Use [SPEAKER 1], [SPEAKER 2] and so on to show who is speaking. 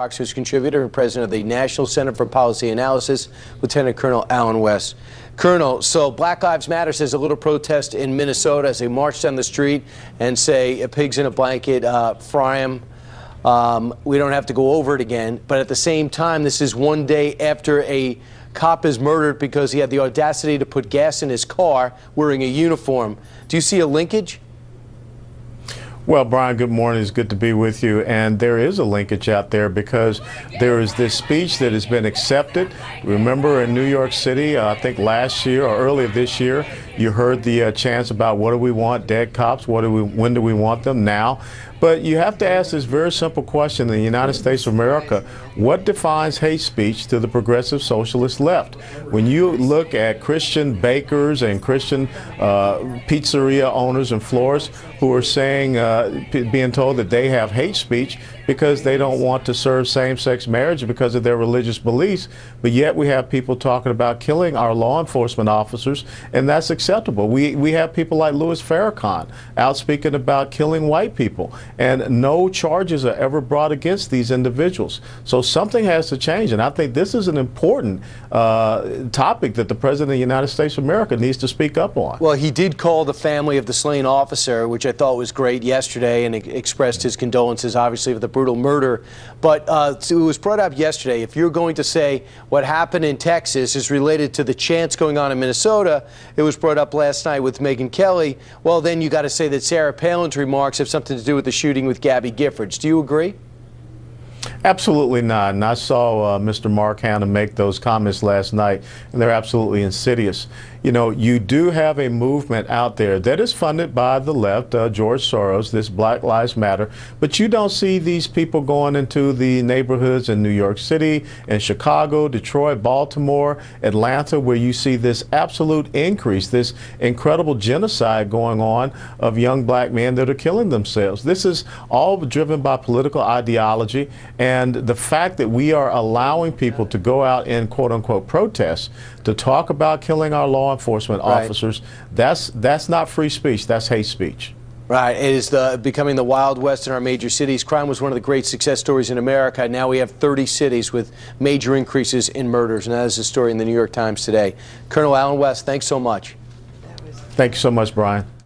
[SPEAKER 1] Fox News contributor and president of the National Center for Policy Analysis, Lieutenant Colonel Alan West. Colonel, so Black Lives Matter says a little protest in Minnesota as they march down the street and say pigs in a blanket, fry them. We don't have to go over it again. But at the same time, this is one day after a cop is murdered because he had the audacity to put gas in his car wearing a uniform. Do you see a linkage?
[SPEAKER 2] Well, Brian, good morning. It's good to be with you. And there is a linkage out there because there is this speech that has been accepted. Remember in New York City, I think last year or earlier this year, you heard the chants about what do we want, dead cops, when do we want them now? But you have to ask this very simple question in the United States of America: what defines hate speech to the progressive socialist left? When you look at Christian bakers and Christian pizzeria owners and florists who are saying, being told that they have hate speech because they don't want to serve same-sex marriage because of their religious beliefs, but yet we have people talking about killing our law enforcement officers, and that's acceptable. We have people like Louis Farrakhan out speaking about killing white people, and no charges are ever brought against these individuals. So something has to change, and I think this is an important topic that the President of the United States of America needs to speak up on.
[SPEAKER 1] Well, he did call the family of the slain officer, which I thought was great yesterday, and expressed his condolences, obviously, for the brutal murder. But it was brought up yesterday, if you're going to say what happened in Texas is related to the chants going on in Minnesota, it was brought up last night with Megyn Kelly, well, then you got to say that Sarah Palin's remarks have something to do with the shooting with Gabby Giffords. Do you agree?
[SPEAKER 2] Absolutely not. And I saw Mr. Mark Hanna make those comments last night, and they're absolutely insidious. You know, you do have a movement out there that is funded by the left, George Soros, this Black Lives Matter, but you don't see these people going into the neighborhoods in New York City, and Chicago, Detroit, Baltimore, Atlanta, where you see this absolute increase, this incredible genocide going on of young black men that are killing themselves. This is all driven by political ideology, and the fact that we are allowing people to go out in quote-unquote protests to talk about killing our law enforcement officers, that's not free speech, that's hate speech.
[SPEAKER 1] Right. It is becoming the Wild West in our major cities. Crime was one of the great success stories in America. Now we have 30 cities with major increases in murders, and that is a story in the New York Times today. Colonel Alan West, thanks so much.
[SPEAKER 2] Thank you so much, Brian.